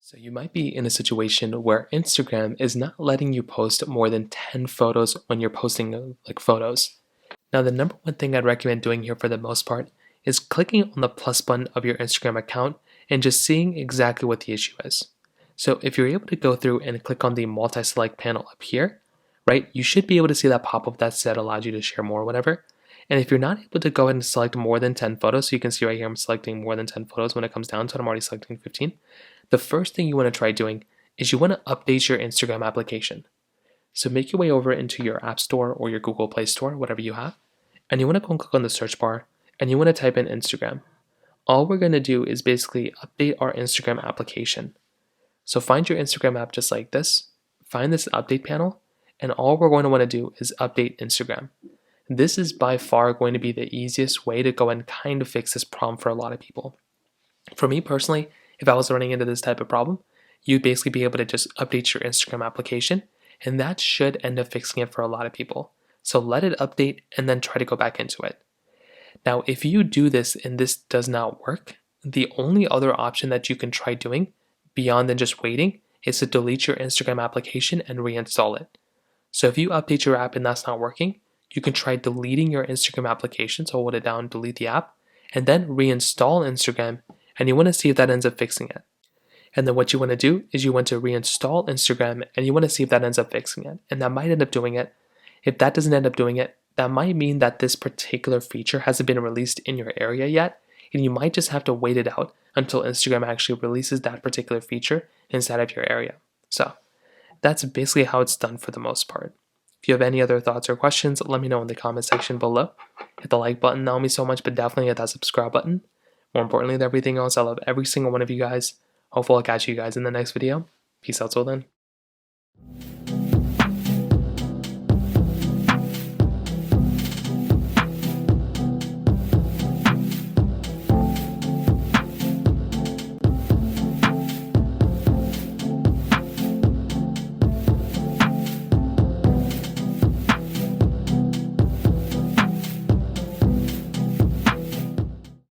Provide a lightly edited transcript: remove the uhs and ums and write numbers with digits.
So you might be in a situation where Instagram is not letting you post more than 10 photos when you're posting like photos. Now the number one thing I'd recommend doing here for the most part is clicking on the plus button of your Instagram account and just seeing exactly what the issue is. So if you're able to go through and click on the multi-select panel up here, right, you should be able to see that pop-up that said allows you to share more or whatever. And if you're not able to go ahead and select more than 10 photos, so you can see right here I'm selecting more than 10 photos when it comes down to it, I'm already selecting 15. The first thing you want to try doing is you want to update your Instagram application. So make your way over into your App Store or your Google Play Store, whatever you have, and you want to go and click on the search bar and you want to type in Instagram. All we're going to do is basically update our Instagram application. So find your Instagram app just like this, find this update panel, and all we're going to want to do is update Instagram. This is by far going to be the easiest way to go and kind of fix this problem for a lot of people. For me personally, if I was running into this type of problem, you'd basically be able to just update your Instagram application, and that should end up fixing it for a lot of people. So let it update and then try to go back into it. Now, if you do this and this does not work, the only other option that you can try doing beyond than just waiting is to delete your Instagram application and reinstall it. So if you update your app and that's not working, you can try deleting your Instagram application. So hold it down, delete the app, and then reinstall Instagram, and you want to see if that ends up fixing it. And then what you want to do is you want to reinstall Instagram and you want to see if that ends up fixing it. And that might end up doing it. If that doesn't end up doing it, that might mean that this particular feature hasn't been released in your area yet, and you might just have to wait it out until Instagram actually releases that particular feature inside of your area. So that's basically how it's done for the most part. If you have any other thoughts or questions, let me know in the comment section below. Hit the like button, that would mean so much, but definitely hit that subscribe button. More importantly than everything else, I love every single one of you guys. Hopefully I'll catch you guys in the next video. Peace out till then.